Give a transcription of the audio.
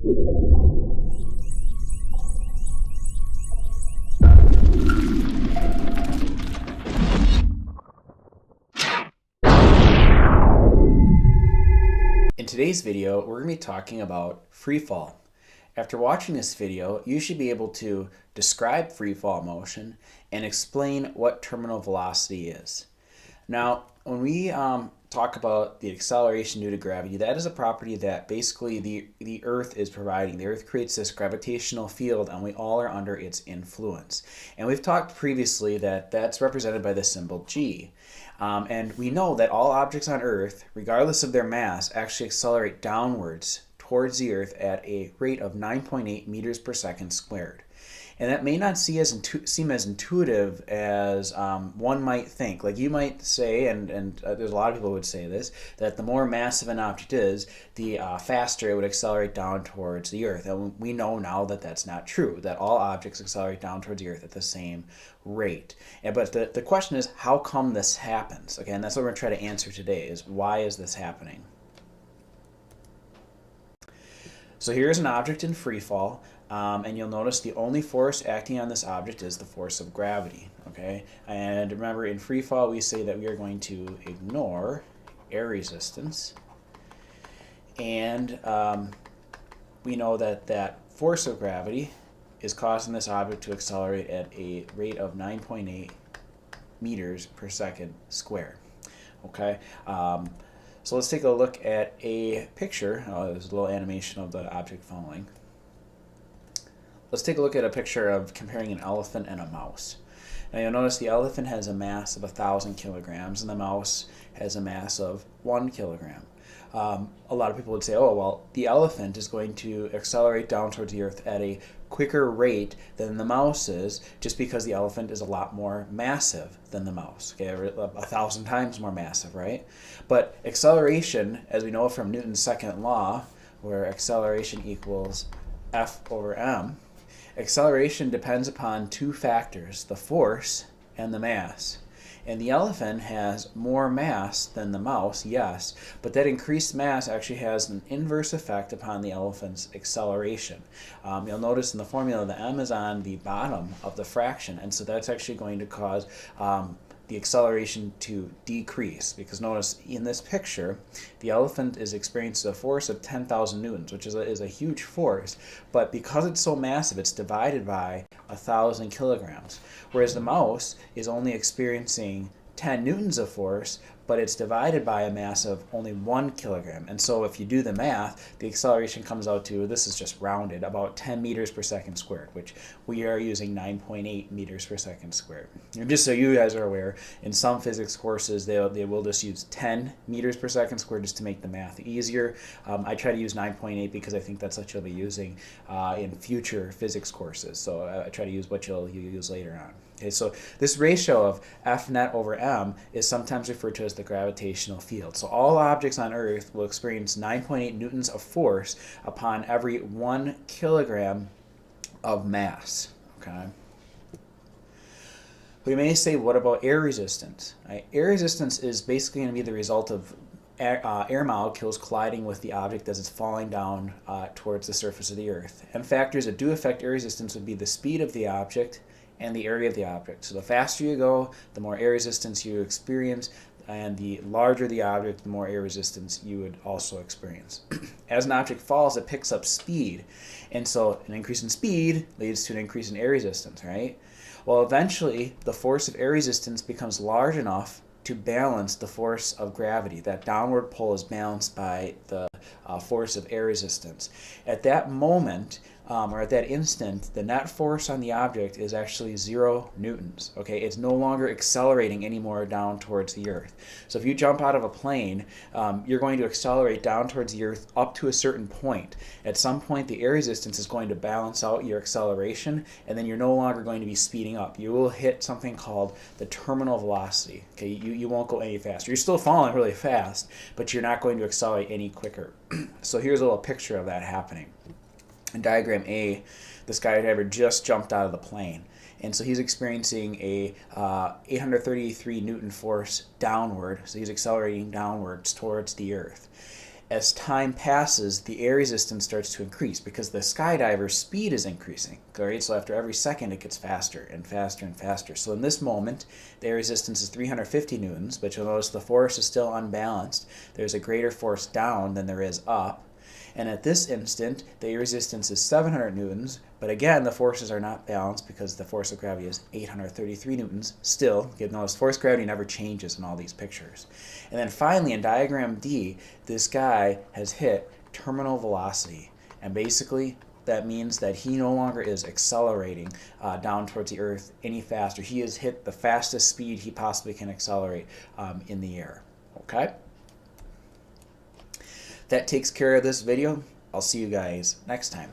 In today's video, we're going to be talking about free fall. After watching this video, you should be able to describe free fall motion and explain what terminal velocity is. Now, when we talk about the acceleration due to gravity, that is a property that basically the Earth is providing. The Earth creates this gravitational field and we all are under its influence. And we've talked previously that that's represented by the symbol G. And we know that all objects on Earth, regardless of their mass, actually accelerate downwards towards the Earth at a rate of 9.8 meters per second squared. And that may not seem as intuitive as one might think. Like you might say, and there's a lot of people who would say this, that the more massive an object is, the faster it would accelerate down towards the Earth. And we know now that that's not true, that all objects accelerate down towards the Earth at the same rate. But the question is, how come this happens? Okay, and that's what we're going to try to answer today, is why is this happening? So here's an object in free fall. And you'll notice the only force acting on this object is the force of gravity, okay? And remember, in free fall, we say that we are going to ignore air resistance. And we know that that force of gravity is causing this object to accelerate at a rate of 9.8 meters per second squared, okay? So let's take a look at a picture. There's a little animation of the object falling. Let's take a look at a picture of comparing an elephant and a mouse. Now you'll notice the elephant has a mass of 1,000 kilograms and the mouse has a mass of 1 kilogram. A lot of people would say, oh, well, the elephant is going to accelerate down towards the Earth at a quicker rate than the mouse is, just because the elephant is a lot more massive than the mouse. Okay, 1,000 times more massive, right? But acceleration, as we know from Newton's second law, where acceleration equals F over m, acceleration depends upon two factors, the force and the mass. And the elephant has more mass than the mouse, yes, but that increased mass actually has an inverse effect upon the elephant's acceleration. You'll notice in the formula the m is on the bottom of the fraction, and so that's actually going to cause the acceleration to decrease, because notice in this picture the elephant is experiencing a force of 10,000 newtons, which is a huge force, but because it's so massive it's divided by 1,000 kilograms, whereas the mouse is only experiencing 10 newtons of force, but it's divided by a mass of only 1 kilogram. And so if you do the math, the acceleration comes out to, this is just rounded, about 10 meters per second squared, which we are using 9.8 meters per second squared. And just so you guys are aware, in some physics courses, they will just use 10 meters per second squared just to make the math easier. I try to use 9.8 because I think that's what you'll be using in future physics courses. So I try to use what you'll use later on. Okay, so this ratio of F net over m is sometimes referred to as the gravitational field. So all objects on Earth will experience 9.8 newtons of force upon every 1 kilogram of mass. Okay. We may say, what about air resistance? Right? Air resistance is basically going to be the result of air molecules colliding with the object as it's falling down towards the surface of the Earth. And factors that do affect air resistance would be the speed of the object and the area of the object. So the faster you go, the more air resistance you experience, and the larger the object, the more air resistance you would also experience. As an object falls, it picks up speed, and so an increase in speed leads to an increase in air resistance, right? Well, eventually, the force of air resistance becomes large enough to balance the force of gravity. That downward pull is balanced by the force of air resistance. At that moment, or at that instant, the net force on the object is actually 0 newtons. Okay, it's no longer accelerating anymore down towards the Earth. So if you jump out of a plane, you're going to accelerate down towards the Earth up to a certain point. At some point, the air resistance is going to balance out your acceleration, and then you're no longer going to be speeding up. You will hit something called the terminal velocity. Okay, you won't go any faster. You're still falling really fast, but you're not going to accelerate any quicker. So here's a little picture of that happening. In diagram A, the skydiver just jumped out of the plane, and so he's experiencing a 833 Newton force downward, so he's accelerating downwards towards the Earth. as time passes, the air resistance starts to increase because the skydiver's speed is increasing. Right? So after every second, it gets faster and faster and faster. So in this moment, the air resistance is 350 newtons, but you'll notice the force is still unbalanced. There's a greater force down than there is up. And at this instant, the air resistance is 700 newtons, but again, the forces are not balanced because the force of gravity is 833 newtons. Still, you'll notice force of gravity never changes in all these pictures. And then finally, in diagram D, this guy has hit terminal velocity. And basically, that means that he no longer is accelerating down towards the Earth any faster. He has hit the fastest speed he possibly can accelerate in the air. Okay? That takes care of this video. I'll see you guys next time.